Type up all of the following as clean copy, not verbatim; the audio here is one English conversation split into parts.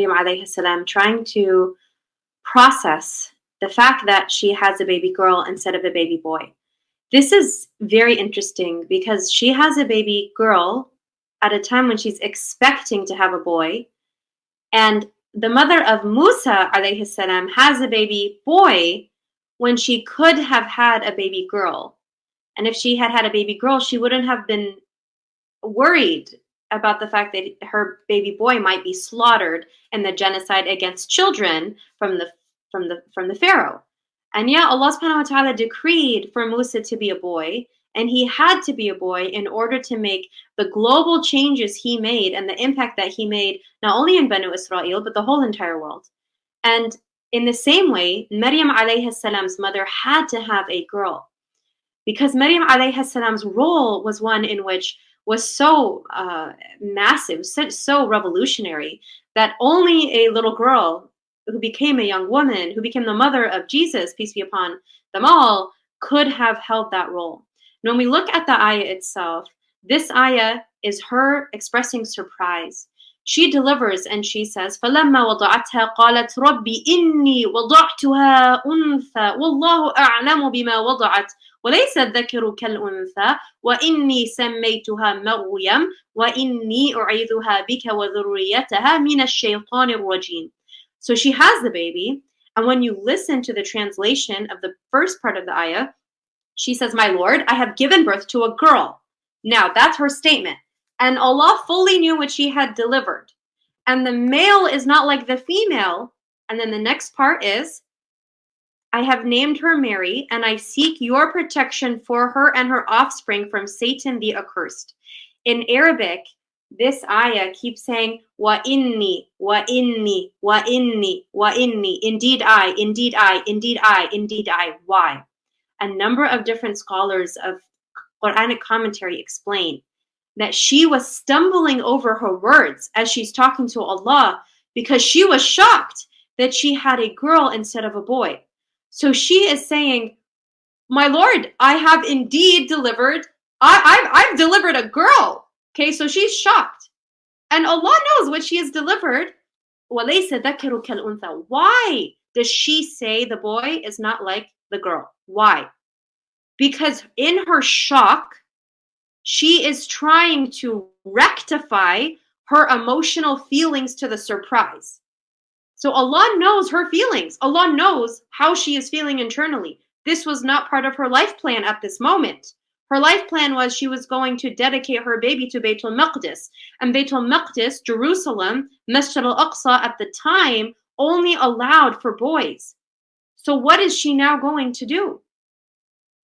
alayhi salam trying to process the fact that she has a baby girl instead of a baby boy. This is very interesting because she has a baby girl at a time when she's expecting to have a boy, and the mother of Musa alayhi salam has a baby boy when she could have had a baby girl. And if she had had a baby girl, she wouldn't have been worried about the fact that her baby boy might be slaughtered in the genocide against children from the Pharaoh. And yeah, Allah subhanahu wa ta'ala decreed for Musa to be a boy, and he had to be a boy in order to make the global changes he made and the impact that he made, not only in Banu Israel, but the whole entire world. And in the same way, Maryam alayhi salam's mother had to have a girl, because Maryam alayhi salam's role was one in which was so massive, so revolutionary, that only a little girl who became a young woman, who became the mother of Jesus, peace be upon them all, could have held that role. And when we look at the ayah itself, this ayah is her expressing surprise. She delivers and she says, فَلَمَّا وَضَعَتْهَا قَالَتْ رَبِّ إِنِّي وَضَعْتُهَا أُنْثَى وَاللَّهُ أَعْلَمُ بِمَا وَضَعَتْ وَلَيْسَ الذَّكَرُ كَالْأُنْثَى وَإِنِّي سَمَّيْتُهَا مَرْيَمَ وَإِنِّي أُعِيذُهَا بِكَ وَذُرِّيَّتَهَا مِنَ الشَّيْطَانِ الرَّجِيمِ. So she has the baby, and when you listen to the translation of the first part of the ayah, she says, "My Lord, I have given birth to a girl." Now, that's her statement. And Allah fully knew what she had delivered. And the male is not like the female. And then the next part is, "I have named her Mary, and I seek your protection for her and her offspring from Satan the accursed." In Arabic, this ayah keeps saying, "Wa inni, wa inni, wa inni, wa inni." Indeed I, indeed I, indeed I, indeed I. Why? A number of different scholars of Quranic commentary explain that she was stumbling over her words as she's talking to Allah because she was shocked that she had a girl instead of a boy. So she is saying, "My Lord, I have indeed delivered, I've delivered a girl." Okay, so she's shocked. And Allah knows what she has delivered. وَلَيْسَ ذَكَرُ كَالْأُنْثَى. Why does she say the boy is not like the girl? Why? Because in her shock, she is trying to rectify her emotional feelings to the surprise. So Allah knows her feelings. Allah knows how she is feeling internally. This was not part of her life plan at this moment. Her life plan was she was going to dedicate her baby to Baytul Maqdis. And Baytul Maqdis, Jerusalem, Masjid al-Aqsa at the time only allowed for boys. So what is she now going to do?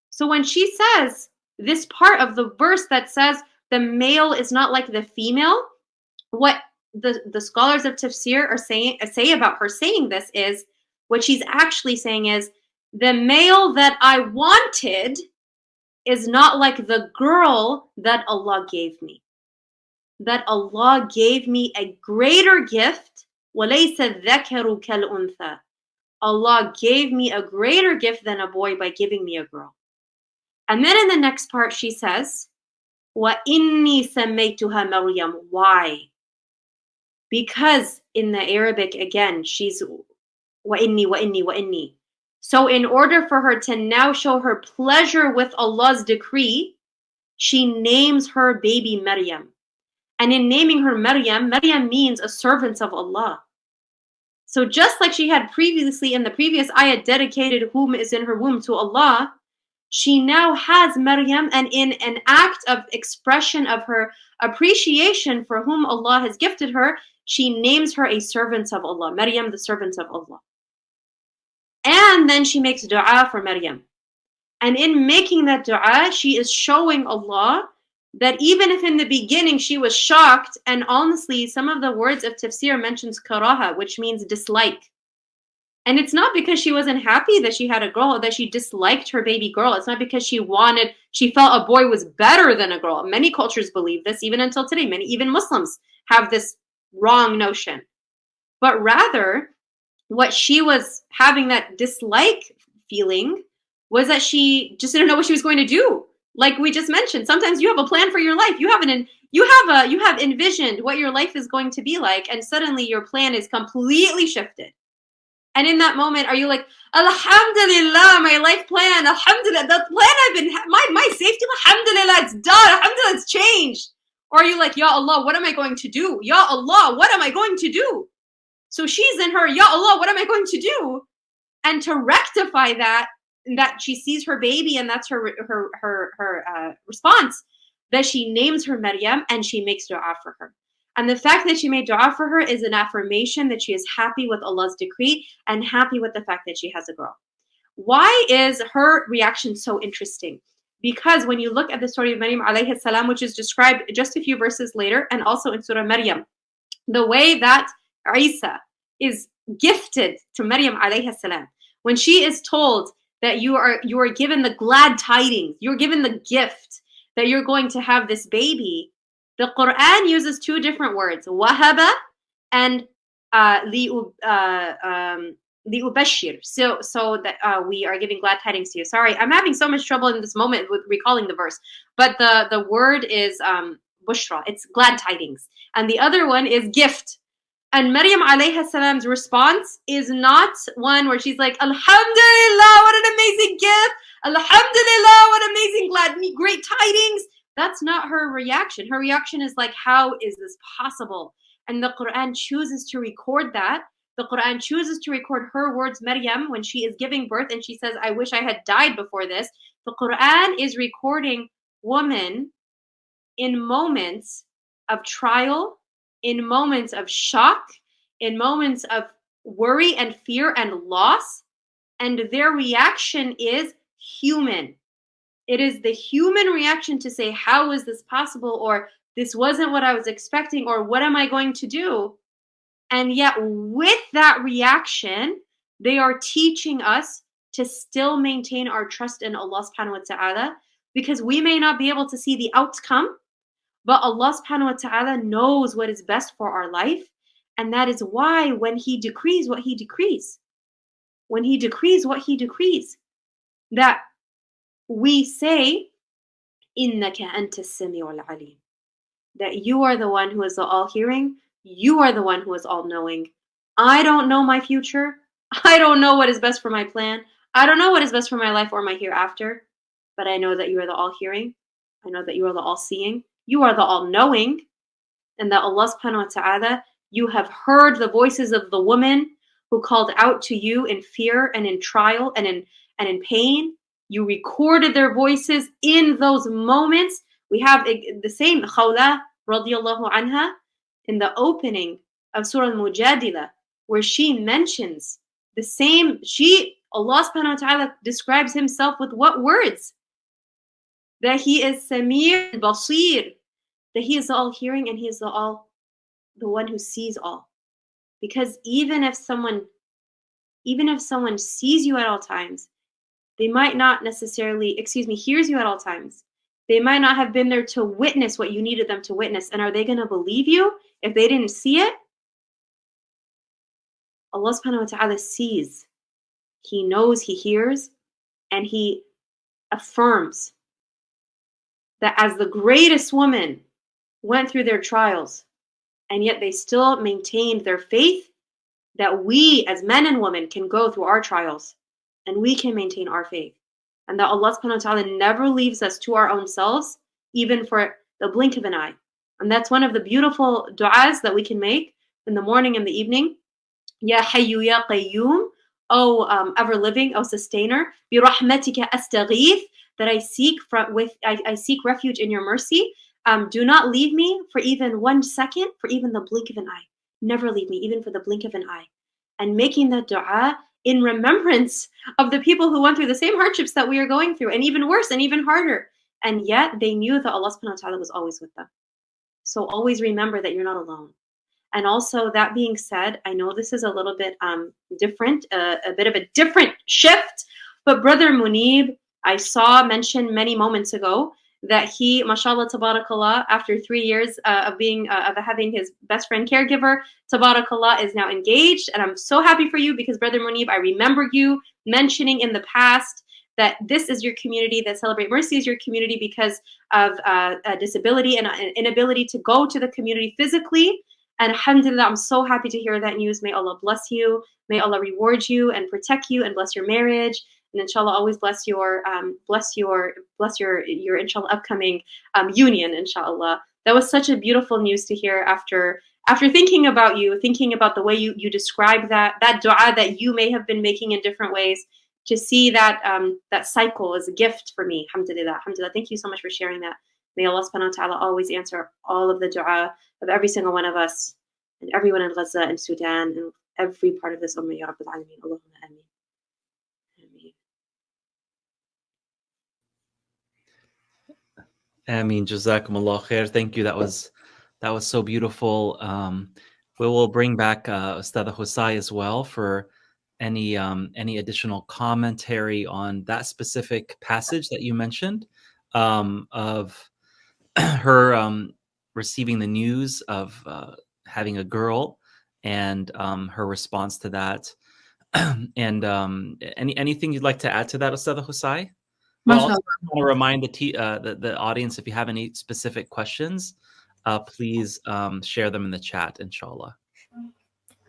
So when she says this part of the verse that says the male is not like the female, what the scholars of Tafsir say about her saying this is, what she's actually saying is, the male that I wanted is not like the girl that Allah gave me. That Allah gave me a greater gift. وَلَيْسَ الذَّكَرُ كَالْأُنْثَى. Allah gave me a greater gift than a boy by giving me a girl. And then in the next part she says, وَإِنِّي سَمَّيْتُهَا مَرْيَمَ. Why? Because in the Arabic, again, she's وَإِنِّي, وَإِنِّي, وَإِنِّي. So in order for her to now show her pleasure with Allah's decree, she names her baby Maryam. And in naming her Maryam, Maryam means a servant of Allah. So just like she had previously in the previous ayah dedicated whom is in her womb to Allah, she now has Maryam, and in an act of expression of her appreciation for whom Allah has gifted her, she names her a servant of Allah, Maryam, the servant of Allah. And then she makes dua for Maryam. And in making that dua, she is showing Allah that even if in the beginning she was shocked, and honestly, some of the words of Tafsir mentions karaha, which means dislike. And it's not because she wasn't happy that she had a girl, that she disliked her baby girl. It's not because she felt a boy was better than a girl. Many cultures believe this, even until today. Even Muslims have this wrong notion. But rather, what she was having that dislike feeling was that she just didn't know what she was going to do. Like we just mentioned, sometimes you have a plan for your life. You have you have envisioned what your life is going to be like, and suddenly your plan is completely shifted. And in that moment, are you like, Alhamdulillah, my life plan, Alhamdulillah, the plan I've been, my safety, Alhamdulillah, it's done, Alhamdulillah, it's changed. Or are you like, Ya Allah, what am I going to do? Ya Allah, what am I going to do? So she's in her, Ya Allah, what am I going to do? And to rectify that she sees her baby, and that's her response, that she names her Maryam and she makes dua for her. And the fact that she made dua for her is an affirmation that she is happy with Allah's decree and happy with the fact that she has a girl. Why is her reaction so interesting? Because when you look at the story of Maryam alayhi salam, which is described just a few verses later, and also in Surah Maryam, the way that Isa is gifted to Maryam alayhi salam, when she is told that you are given the glad tidings, you're given the gift that you're going to have this baby, the Quran uses two different words, wahaba and li'ubashir. So that we are giving glad tidings to you. Sorry, I'm having so much trouble in this moment with recalling the verse. But the word is bushra. It's glad tidings. And the other one is gift. And Maryam alayhi salam's response is not one where she's like, Alhamdulillah, what an amazing gift. Alhamdulillah, what amazing great tidings. That's not her reaction. Her reaction is like, how is this possible? And the Quran chooses to record that. The Quran chooses to record her words, Maryam, when she is giving birth and she says, I wish I had died before this. The Quran is recording woman in moments of trial, in moments of shock, in moments of worry and fear and loss. And their reaction is human. It is the human reaction to say, how is this possible? Or this wasn't what I was expecting, or what am I going to do? And yet with that reaction, they are teaching us to still maintain our trust in Allah subhanahu wa ta'ala, because we may not be able to see the outcome, but Allah subhanahu wa ta'ala knows what is best for our life. And that is why when He decrees what He decrees, that we say, Innaka anta as-sami'ul alim, that you are the one who is all-hearing, you are the one who is all-knowing. I don't know my future. I don't know what is best for my plan. I don't know what is best for my life or my hereafter. But I know that you are the all-hearing. I know that you are the all-seeing. You are the all-knowing. And that Allah subhanahu wa ta'ala, you have heard the voices of the woman who called out to you in fear and in trial and in pain. You recorded their voices in those moments. We have the same Khawla radiallahu anha in the opening of Surah Mojaddidi, where she mentions the same. Allah subhanahu wa ta'ala describes Himself with what words? That He is Samir Basir, that He is all hearing and He is the one who sees all. Because even if someone sees you at all times, they might not necessarily, hears you at all times. They might not have been there to witness what you needed them to witness. And are they going to believe you if they didn't see it? Allah subhanahu wa ta'ala sees. He knows, He hears, and He affirms that as the greatest woman went through their trials, and yet they still maintained their faith, that we as men and women can go through our trials and we can maintain our faith. And that Allah subhanahu wa ta'ala never leaves us to our own selves, even for the blink of an eye. And that's one of the beautiful du'as that we can make in the morning and the evening. Ya Hayyu Ya Qayyum, O ever living, O sustainer, bi rahmatika astaghith, that I seek refuge in your mercy. Do not leave me for even 1 second, for even the blink of an eye. Never leave me, even for the blink of an eye. And making that dua in remembrance of the people who went through the same hardships that we are going through, and even worse and even harder. And yet they knew that Allah subhanahu wa ta'ala was always with them. So always remember that you're not alone. And also, that being said, I know this is a little bit different, a bit of a different shift, but Brother Munib, I saw mentioned many moments ago that he, mashallah, tabarakallah, after 3 years of having his best friend caregiver, tabarakallah, is now engaged. And I'm so happy for you because, Brother Munib, I remember you mentioning in the past that this is your community, that Celebrate Mercy is your community because of a disability and an inability to go to the community physically. And alhamdulillah, I'm so happy to hear that news. May Allah bless you. May Allah reward you and protect you and bless your marriage. And inshallah, always bless your inshallah upcoming union, inshallah. That was such a beautiful news to hear after thinking about you, thinking about the way you describe that dua that you may have been making in different ways. To see that that cycle is a gift for me. Alhamdulillah. Alhamdulillah. Thank you so much for sharing that. May Allah subhanahu wa ta'ala always answer all of the dua of every single one of us and everyone in Gaza and Sudan and every part of this ummah, ya Rabbil Alameen. Allahumma ameen. Ameen. Jazakumullah khair. Thank you. That was so beautiful. We will bring back Ustada Hosai as well for any additional commentary on that specific passage that you mentioned, of her receiving the news of having a girl and her response to that. And anything you'd like to add to that, Ustada Hosai? Well, I want to remind the audience, if you have any specific questions, please share them in the chat, inshallah.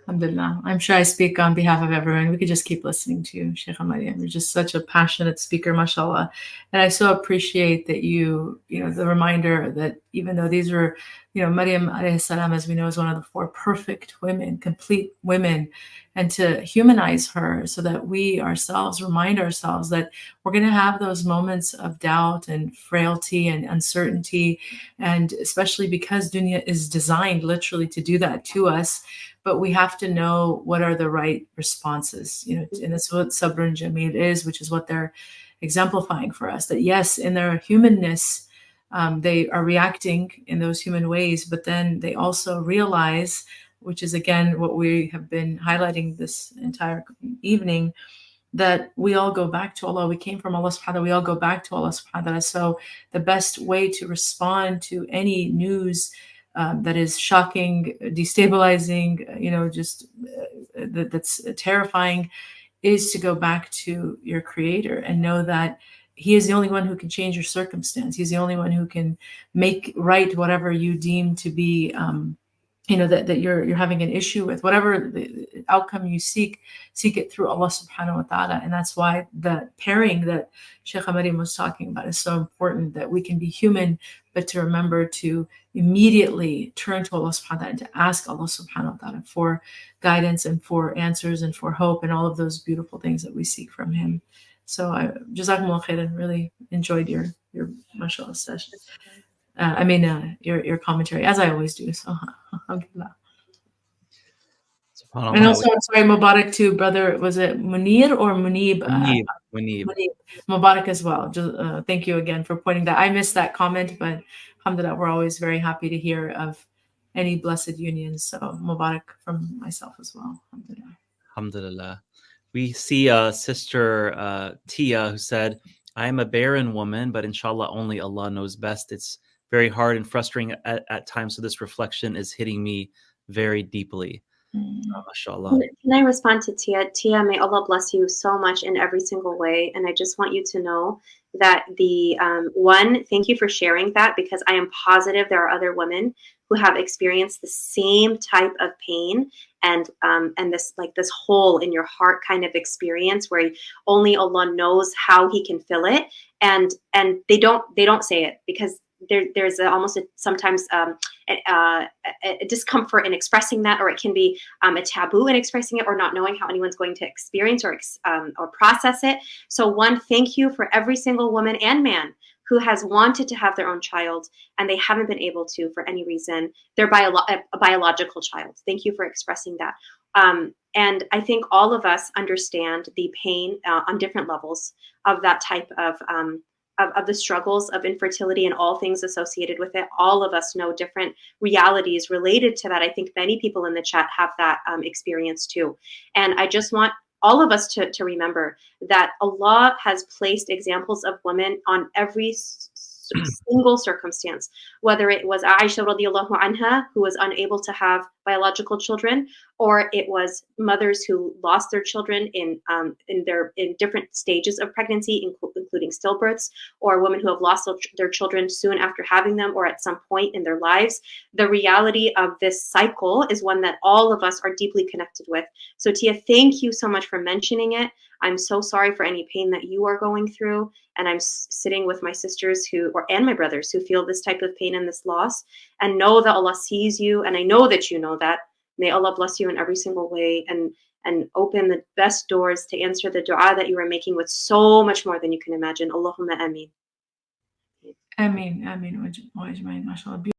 Alhamdulillah. I'm sure I speak on behalf of everyone. We could just keep listening to you, Sheikh Mariam. You're just such a passionate speaker, mashallah. And I so appreciate that the reminder that even though these were, Maryam alayhi salam, as we know, is one of the 4 perfect women, complete women, and to humanize her so that we ourselves remind ourselves that we're going to have those moments of doubt and frailty and uncertainty. And especially because dunya is designed literally to do that to us. But we have to know what are the right responses, and that's what Sabr and Jameel is, which is what they're exemplifying for us. That yes, in their humanness, they are reacting in those human ways, but then they also realize, which is again what we have been highlighting this entire evening, that we all go back to Allah. We came from Allah subhanahu wa ta'ala. We all go back to Allah subhanahu wa ta'ala. So the best way to respond to any news that is shocking, destabilizing, that's terrifying, is to go back to your Creator and know that He is the only one who can change your circumstance. He's the only one who can make right whatever you deem to be, that you're having an issue with. Whatever the outcome you seek it through Allah subhanahu wa ta'ala. And that's why the pairing that Sheikh Mariam was talking about is so important, that we can be human, but to remember to immediately turn to Allah subhanahu wa ta'ala and to ask Allah subhanahu wa ta'ala for guidance and for answers and for hope and all of those beautiful things that we seek from Him. So Jazakumullah khairan, really enjoyed your mashallah session. Your commentary, as I always do. So alhamdulillah. And also, I'm sorry, Mubarak to brother, was it Munir or Munib? Munib. Mubarak as well. Just, thank you again for pointing that. I missed that comment, but alhamdulillah, we're always very happy to hear of any blessed unions. So Mubarak from myself as well. Alhamdulillah. Alhamdulillah. We see Sister Tia, who said, I am a barren woman, but inshallah only Allah knows best. It's very hard and frustrating at times, so this reflection is hitting me very deeply. MashaAllah. Can I respond to Tia? Tia, may Allah bless you so much in every single way. And I just want you to know that thank you for sharing that, because I am positive there are other women who have experienced the same type of pain and this hole in your heart kind of experience where only Allah knows how He can fill it, and they don't say it because there's sometimes a discomfort in expressing that, or it can be a taboo in expressing it, or not knowing how anyone's going to experience or process it. So thank you for every single woman and man who has wanted to have their own child and they haven't been able to for any reason. They're a biological child. Thank you for expressing that. And I think all of us understand the pain on different levels of that type of the struggles of infertility and all things associated with it. All of us know different realities related to that. I think many people in the chat have that experience too. And I just want all of us to remember that Allah has placed examples of women on every single circumstance, whether it was Aisha radiallahu anha, who was unable to have biological children, or it was mothers who lost their children in different stages of pregnancy, including stillbirths, or women who have lost their children soon after having them or at some point in their lives. The reality of this cycle is one that all of us are deeply connected with. So Tia, thank you so much for mentioning it. I'm so sorry for any pain that you are going through, and I'm sitting with my sisters and my brothers who feel this type of pain and this loss, and know that Allah sees you, and I know that you know that. May Allah bless you in every single way and open the best doors to answer the dua that you are making with so much more than you can imagine. Allahumma ameen. Ameen, ameen, wa ajmain, mashallah.